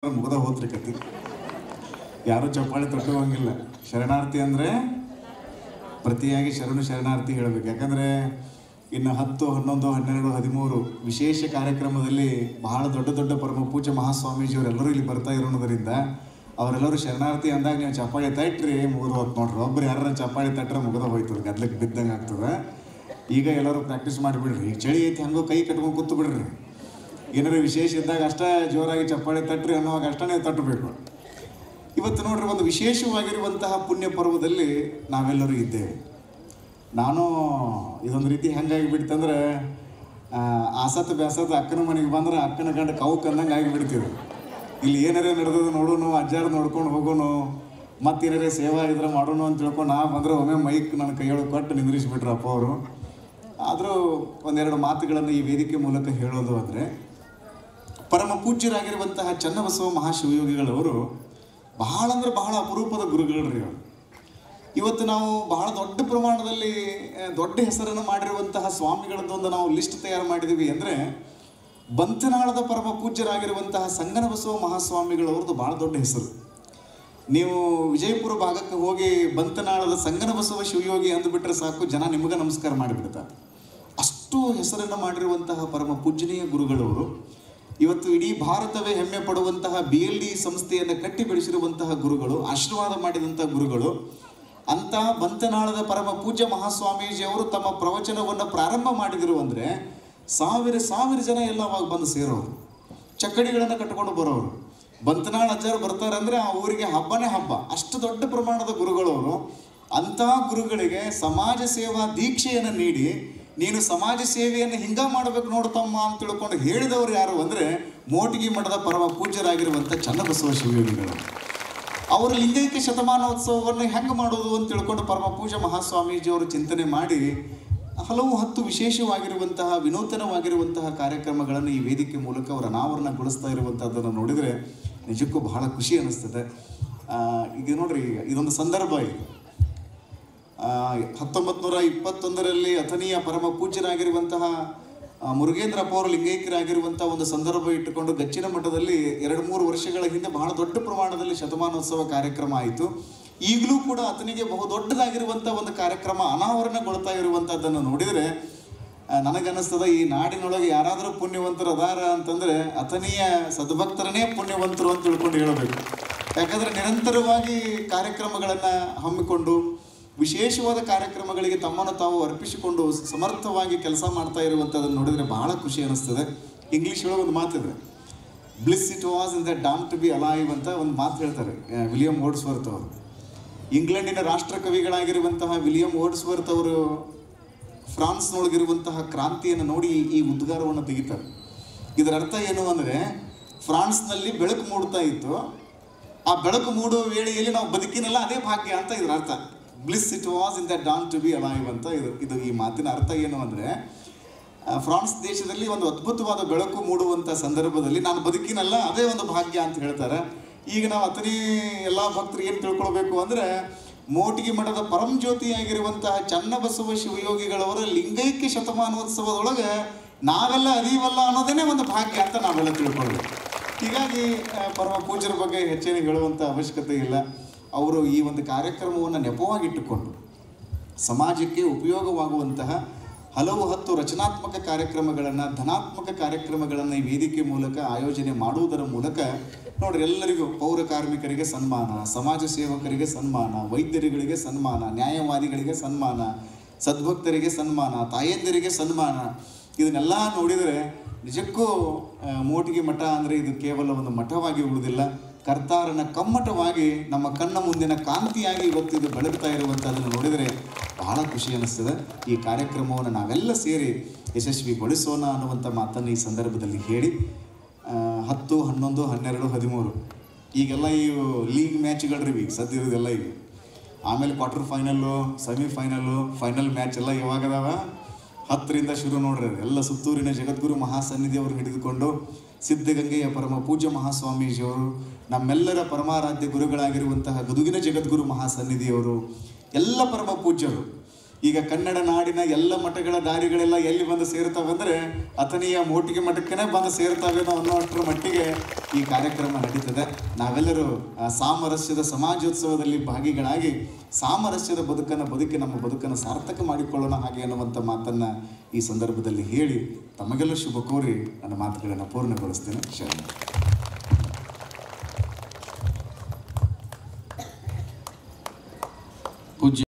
ಮುಗದ ಹೋತ್ರಿ ಕತಿ. ಯಾರು ಚಪ್ಪಾಳೆ ತಟ್ಟುವಂಗಿಲ್ಲ. ಶರಣಾರ್ಥಿ ಅಂದರೆ ಪ್ರತಿಯಾಗಿ ಶರಣಾರ್ಥಿ ಹೇಳಬೇಕು. ಯಾಕಂದರೆ ಇನ್ನು 10, 11, 12, 13 ವಿಶೇಷ ಕಾರ್ಯಕ್ರಮದಲ್ಲಿ ಬಹಳ ದೊಡ್ಡ ದೊಡ್ಡ ಪರಮ ಪೂಜ್ಯ ಮಹಾಸ್ವಾಮೀಜಿಯವರೆಲ್ಲರೂ ಇಲ್ಲಿ ಬರ್ತಾ ಇರೋದ್ರಿಂದ ಅವರೆಲ್ಲರೂ ಶರಣಾರ್ಥಿ ಅಂದಾಗ ನೀವು ಚಪ್ಪಾಳೆ ತಟ್ರಿ ಮುಗಿದು ಹೋಗ್ತು ನೋಡ್ರಿ. ಒಬ್ರು ಯಾರು ಚಪ್ಪಾಳೆ ತಟ್ಟರೆ ಮುಗಿದ ಹೋಯ್ತದೆ, ಗದ್ಲಕ್ಕೆ ಬಿದ್ದಂಗೆ ಆಗ್ತದೆ. ಈಗ ಎಲ್ಲರೂ ಪ್ರಾಕ್ಟೀಸ್ ಮಾಡಿಬಿಡ್ರಿ. ಚಳಿ ಐತಿ ಹಂಗೋ ಕೈ ಕಟ್ಕೊಂಡು ಕೂತು ಬಿಡ್ರಿ. ಏನಾದ್ರು ವಿಶೇಷ ಇದ್ದಾಗ ಅಷ್ಟೇ ಜೋರಾಗಿ ಚಪ್ಪಾಳೆ ತಟ್ರಿ ಅನ್ನೋವಾಗ ಅಷ್ಟೇ ನೀವು ತಟ್ಟಬೇಕು. ಇವತ್ತು ನೋಡ್ರಿ, ಒಂದು ವಿಶೇಷವಾಗಿರುವಂತಹ ಪುಣ್ಯ ಪರ್ವದಲ್ಲಿ ನಾವೆಲ್ಲರೂ ಇದ್ದೇವೆ. ನಾನು ಇದೊಂದು ರೀತಿ ಹೆಂಗಾಗಿಬಿಡ್ತಂದ್ರೆ, ಆಸತ್ ಬ್ಯಾಸತ್ ಅಕ್ಕನ ಮನೆಗೆ ಬಂದ್ರೆ ಅಕ್ಕನ ಗಂಡ ಕಾವು ಕಂದಂಗೆ ಆಗಿಬಿಡ್ತೀವಿ. ಇಲ್ಲಿ ಏನಾರೇ ನಡೆದದು ನೋಡೋನು, ಅಜ್ಜಾರು ನೋಡ್ಕೊಂಡು ಹೋಗೋನು, ಮತ್ತೇನಾರೇ ಸೇವಾ ಇದ್ರೆ ಮಾಡೋನು ಅಂತ ತಿಳ್ಕೊಂಡು ನಾ ಬಂದರೆ ಒಮ್ಮೆ ಮೈಕ್ ನನ್ನ ಕೈಯೊಳಗೆ ಕೊಟ್ಟು ನಿಂದ್ರಿಸಿಬಿಟ್ರಪ್ಪ ಅವರು. ಆದರೂ ಒಂದೆರಡು ಮಾತುಗಳನ್ನು ಈ ವೇದಿಕೆ ಮೂಲಕ ಹೇಳೋದು ಅಂದರೆ, ಪರಮ ಪೂಜ್ಯರಾಗಿರುವಂತಹ ಚನ್ನಬಸವ ಮಹಾಶಿವಯೋಗಿಗಳವರು ಬಹಳ ಅಂದರೆ ಬಹಳ ಅಪರೂಪದ ಗುರುಗಳರ್ರಿ ಅವರು. ಇವತ್ತು ನಾವು ಬಹಳ ದೊಡ್ಡ ಪ್ರಮಾಣದಲ್ಲಿ ದೊಡ್ಡ ಹೆಸರನ್ನು ಮಾಡಿರುವಂತಹ ಸ್ವಾಮಿಗಳದ್ದೊಂದು ನಾವು ಲಿಸ್ಟ್ ತಯಾರು ಮಾಡಿದ್ದೀವಿ. ಅಂದರೆ ಬಂತನಾಳದ ಪರಮ ಪೂಜ್ಯರಾಗಿರುವಂತಹ ಸಂಗನಬಸವ ಮಹಾಸ್ವಾಮಿಗಳವ್ರದ್ದು ಭಾಳ ದೊಡ್ಡ ಹೆಸರು. ನೀವು ವಿಜಯಪುರ ಭಾಗಕ್ಕೆ ಹೋಗಿ ಬಂತನಾಳದ ಸಂಗನಬಸವ ಶಿವಯೋಗಿ ಅಂದುಬಿಟ್ರೆ ಸಾಕು, ಜನ ನಿಮಗೆ ನಮಸ್ಕಾರ ಮಾಡಿಬಿಡ್ತಾರೆ. ಅಷ್ಟು ಹೆಸರನ್ನು ಮಾಡಿರುವಂತಹ ಪರಮ ಪೂಜ್ಯನೀಯ ಗುರುಗಳವರು ಇವತ್ತು ಇಡೀ ಭಾರತವೇ ಹೆಮ್ಮೆ ಪಡುವಂತಹ BLD ಸಂಸ್ಥೆಯನ್ನು ಕಟ್ಟಿ ಬೆಳೆಸಿರುವಂತಹ ಗುರುಗಳು, ಆಶೀರ್ವಾದ ಮಾಡಿದಂಥ ಗುರುಗಳು. ಅಂಥ ಬಂತನಾಳದ ಪರಮ ಪೂಜ್ಯ ಮಹಾಸ್ವಾಮೀಜಿಯವರು ತಮ್ಮ ಪ್ರವಚನವನ್ನು ಪ್ರಾರಂಭ ಮಾಡಿದರು ಅಂದರೆ ಸಾವಿರ ಜನ ಎಲ್ಲ ಅವಾಗ ಬಂದು ಸೇರೋರು, ಚಕ್ಕಡಿಗಳನ್ನು ಕಟ್ಟಿಕೊಂಡು ಬರೋರು. ಬಂತನಾಳ ಅಜ್ಜಾರು ಬರ್ತಾರೆ ಅಂದರೆ ಆ ಊರಿಗೆ ಹಬ್ಬನೇ ಹಬ್ಬ. ಅಷ್ಟು ದೊಡ್ಡ ಪ್ರಮಾಣದ ಗುರುಗಳವರು. ಅಂಥ ಗುರುಗಳಿಗೆ ಸಮಾಜ ಸೇವಾ ದೀಕ್ಷೆಯನ್ನು ನೀಡಿ, ನೀನು ಸಮಾಜ ಸೇವೆಯನ್ನು ಹಿಂಗ ಮಾಡಬೇಕು ನೋಡ್ತಮ್ಮ ಅಂತ ತಿಳ್ಕೊಂಡು ಹೇಳಿದವರು ಯಾರು ಅಂದರೆ ಮೋಟಗಿ ಮಠದ ಪರಮ ಪೂಜ್ಯರಾಗಿರುವಂಥ ಚನ್ನಬಸವ ಶಿವಯೋಗಿಗಳು. ಅವರು ಲಿಂಗೈಕ್ಯ ಶತಮಾನೋತ್ಸವವನ್ನು ಹೆಂಗೆ ಮಾಡೋದು ಅಂತ ತಿಳ್ಕೊಂಡು ಪರಮ ಪೂಜ್ಯ ಮಹಾಸ್ವಾಮೀಜಿಯವರು ಚಿಂತನೆ ಮಾಡಿ ಹಲವು 10 ವಿಶೇಷವಾಗಿರುವಂತಹ ವಿನೂತನವಾಗಿರುವಂತಹ ಕಾರ್ಯಕ್ರಮಗಳನ್ನು ಈ ವೇದಿಕೆ ಮೂಲಕ ಅವರು ಅನಾವರಣಗೊಳಿಸ್ತಾ ಇರುವಂಥದ್ದನ್ನು ನೋಡಿದರೆ ನಿಜಕ್ಕೂ ಬಹಳ ಖುಷಿ ಅನ್ನಿಸ್ತದೆ. ಈಗ ನೋಡ್ರಿ, ಇದೊಂದು ಸಂದರ್ಭ. ಈಗ 1921ರಲ್ಲಿ ಅಥಣಿಯ ಪರಮ ಪೂಜ್ಯರಾಗಿರುವಂತಹ ಮುರುಗೇಂದ್ರಪ್ಪ ಅವರು ಲಿಂಗೈಕ್ಯರಾಗಿರುವಂಥ ಒಂದು ಸಂದರ್ಭ ಇಟ್ಟುಕೊಂಡು ಗಚ್ಚಿನ ಮಠದಲ್ಲಿ 2-3 ವರ್ಷಗಳ ಹಿಂದೆ ಬಹಳ ದೊಡ್ಡ ಪ್ರಮಾಣದಲ್ಲಿ ಶತಮಾನೋತ್ಸವ ಕಾರ್ಯಕ್ರಮ ಆಯಿತು. ಈಗಲೂ ಕೂಡ ಅಥಣಿಗೆ ಬಹುದೊಡ್ಡದಾಗಿರುವಂಥ ಒಂದು ಕಾರ್ಯಕ್ರಮ ಅನಾವರಣಗೊಳ್ತಾ ಇರುವಂಥದ್ದನ್ನು ನೋಡಿದರೆ ನನಗನ್ನಿಸ್ತದೆ, ಈ ನಾಡಿನೊಳಗೆ ಯಾರಾದರೂ ಪುಣ್ಯವಂತರು ಅದಾರ ಅಂತಂದರೆ ಅಥಣಿಯ ಸದ್ಭಕ್ತರನ್ನೇ ಪುಣ್ಯವಂತರು ಅಂತ ತಿಳ್ಕೊಂಡು ಹೇಳಬೇಕು. ಯಾಕಂದರೆ ನಿರಂತರವಾಗಿ ಕಾರ್ಯಕ್ರಮಗಳನ್ನು ಹಮ್ಮಿಕೊಂಡು ವಿಶೇಷವಾದ ಕಾರ್ಯಕ್ರಮಗಳಿಗೆ ತಮ್ಮನ್ನು ತಾವು ಅರ್ಪಿಸಿಕೊಂಡು ಸಮರ್ಥವಾಗಿ ಕೆಲಸ ಮಾಡ್ತಾ ಇರುವಂಥದ್ದನ್ನು ನೋಡಿದರೆ ಬಹಳ ಖುಷಿ ಅನ್ನಿಸ್ತದೆ. ಇಂಗ್ಲೀಷ್ ಒಳಗೆ ಒಂದು ಮಾತಿದೆ, bliss it was in the dawn to be alive ಅಂತ ಒಂದು ಮಾತು ಹೇಳ್ತಾರೆ ವಿಲಿಯಂ ವರ್ಡ್ಸ್ವರ್ತ್ ಅವರು. ಇಂಗ್ಲೆಂಡಿನ ರಾಷ್ಟ್ರ ಕವಿಗಳಾಗಿರುವಂತಹ ವಿಲಿಯಂ ವರ್ಡ್ಸ್ವರ್ತ್ ಅವರು ಫ್ರಾನ್ಸ್ನೊಳಗಿರುವಂತಹ ಕ್ರಾಂತಿಯನ್ನು ನೋಡಿ ಈ ಉದ್ಗಾರವನ್ನು ತೆಗಿತಾರೆ. ಇದರ ಅರ್ಥ ಏನು ಅಂದರೆ, ಫ್ರಾನ್ಸ್ನಲ್ಲಿ ಬೆಳಕು ಮೂಡ್ತಾ ಇತ್ತು, ಆ ಬೆಳಕು ಮೂಡುವ ವೇಳೆಯಲ್ಲಿ ನಾವು ಬದುಕಿನಲ್ಲ ಅದೇ ಭಾಗ್ಯ ಅಂತ ಇದರ ಅರ್ಥ. Bliss it was in the dawn to be alive ಅಂತ ಇದು ಈ ಮಾತಿನ ಅರ್ಥ ಏನು ಅಂದರೆ, ಫ್ರಾನ್ಸ್ ದೇಶದಲ್ಲಿ ಒಂದು ಅದ್ಭುತವಾದ ಬೆಳಕು ಮೂಡುವಂಥ ಸಂದರ್ಭದಲ್ಲಿ ನಾನು ಬದುಕಿನಲ್ಲ ಅದೇ ಒಂದು ಭಾಗ್ಯ ಅಂತ ಹೇಳ್ತಾರೆ. ಈಗ ನಾವು ಅಥಣಿ ಎಲ್ಲ ಭಕ್ತರು ಏನು ತಿಳ್ಕೊಳ್ಬೇಕು ಅಂದರೆ, ಮೋಟಗಿ ಮಠದ ಪರಂ ಜ್ಯೋತಿಯಾಗಿರುವಂತಹ ಚನ್ನಬಸವ ಶಿವಯೋಗಿಗಳವರ ಲಿಂಗೈಕ್ಯ ಶತಮಾನೋತ್ಸವದೊಳಗೆ ನಾವೆಲ್ಲ ಅದೀವಲ್ಲ ಅನ್ನೋದೇ ಒಂದು ಭಾಗ್ಯ ಅಂತ ನಾವೆಲ್ಲ ತಿಳ್ಕೊಳ್ಬೇಕು. ಹೀಗಾಗಿ ಪರಮ ಪೂಜ್ಯರ ಬಗ್ಗೆ ಹೆಚ್ಚೇನು ಹೇಳುವಂಥ ಅವಶ್ಯಕತೆ ಇಲ್ಲ. ಅವರು ಈ ಒಂದು ಕಾರ್ಯಕ್ರಮವನ್ನು ನೆಪವಾಗಿಟ್ಟುಕೊಂಡು ಸಮಾಜಕ್ಕೆ ಉಪಯೋಗವಾಗುವಂತಹ ಹಲವು 10 ರಚನಾತ್ಮಕ ಕಾರ್ಯಕ್ರಮಗಳನ್ನು, ಧನಾತ್ಮಕ ಕಾರ್ಯಕ್ರಮಗಳನ್ನು ಈ ವೇದಿಕೆ ಮೂಲಕ ಆಯೋಜನೆ ಮಾಡುವುದರ ಮೂಲಕ ನೋಡ್ರಿ, ಎಲ್ಲರಿಗೂ ಪೌರ ಕಾರ್ಮಿಕರಿಗೆ ಸನ್ಮಾನ, ಸಮಾಜ ಸೇವಕರಿಗೆ ಸನ್ಮಾನ, ವೈದ್ಯರುಗಳಿಗೆ ಸನ್ಮಾನ, ನ್ಯಾಯವಾದಿಗಳಿಗೆ ಸನ್ಮಾನ, ಸದ್ಭಕ್ತರಿಗೆ ಸನ್ಮಾನ, ತಾಯಂದಿರಿಗೆ ಸನ್ಮಾನ, ಇದನ್ನೆಲ್ಲ ನೋಡಿದರೆ ನಿಜಕ್ಕೂ ಮೋಟಗಿ ಮಠ ಅಂದರೆ ಇದು ಕೇವಲ ಒಂದು ಮಠವಾಗಿ ಉಳಿದಿಲ್ಲ, ಕರ್ತಾರನ ಕಮ್ಮಟವಾಗಿ ನಮ್ಮ ಕಣ್ಣ ಮುಂದಿನ ಕಾಂತಿಯಾಗಿ ಇವತ್ತು ಇದು ಬೆಳಗ್ತಾ ಇರುವಂಥದ್ದನ್ನು ನೋಡಿದರೆ ಬಹಳ ಖುಷಿ ಅನ್ನಿಸ್ತದೆ. ಈ ಕಾರ್ಯಕ್ರಮವನ್ನು ನಾವೆಲ್ಲ ಸೇರಿ ಯಶಸ್ವಿಗೊಳಿಸೋಣ ಅನ್ನುವಂಥ ಮಾತನ್ನು ಈ ಸಂದರ್ಭದಲ್ಲಿ ಹೇಳಿ, 10, 11, 12, 13 ಈಗೆಲ್ಲ ಈ ಲೀಗ್ ಮ್ಯಾಚ್ಗಳ್ರಿ ಈಗ ಸದ್ಯ ಇರೋದೆಲ್ಲ ಈಗ. ಆಮೇಲೆ quarter final, semifinal, final match ಎಲ್ಲ ಯಾವಾಗದಾವ 10ರಿಂದ ಶುರು ನೋಡ್ರಿ. ಎಲ್ಲ ಸುತ್ತೂರಿನ ಜಗದ್ಗುರು ಮಹಾಸನ್ನಿಧಿಯವರು ಹಿಡಿದುಕೊಂಡು ಸಿದ್ಧಗಂಗೆಯ ಪರಮ ಪೂಜ್ಯ ಮಹಾಸ್ವಾಮೀಜಿಯವರು, ನಮ್ಮೆಲ್ಲರ ಪರಮಾರಾಧ್ಯ ಗುರುಗಳಾಗಿರುವಂತಹ ಗದುಗಿನ ಜಗದ್ಗುರು ಮಹಾಸನ್ನಿಧಿಯವರು, ಎಲ್ಲ ಪರಮ ಪೂಜ್ಯರು ಈಗ ಕನ್ನಡ ನಾಡಿನ ಎಲ್ಲ ಮಠಗಳ ದಾರಿಗಳೆಲ್ಲ ಎಲ್ಲಿ ಬಂದು ಸೇರ್ತಾವಂದ್ರೆ ಅಥಣಿಯ ಮೋಟಿಗೆ ಮಠಕ್ಕೇ ಬಂದು ಸೇರ್ತಾವೇನೋ ಅನ್ನೋಷ್ಟರ ಮಟ್ಟಿಗೆ ಈ ಕಾರ್ಯಕ್ರಮ ನಡೀತದೆ. ನಾವೆಲ್ಲರೂ ಸಾಮರಸ್ಯದ ಸಮಾಜೋತ್ಸವದಲ್ಲಿ ಭಾಗಿಗಳಾಗಿ ಸಾಮರಸ್ಯದ ಬದುಕಿ ನಮ್ಮ ಬದುಕನ್ನು ಸಾರ್ಥಕ ಮಾಡಿಕೊಳ್ಳೋಣ ಹಾಗೆ ಅನ್ನುವಂಥ ಮಾತನ್ನು ಈ ಸಂದರ್ಭದಲ್ಲಿ ಹೇಳಿ ತಮಗೆಲ್ಲ ಶುಭ ಕೋರಿ ನನ್ನ ಮಾತುಗಳನ್ನು ಪೂರ್ಣಗೊಳಿಸ್ತೇನೆ. ಶರಣ.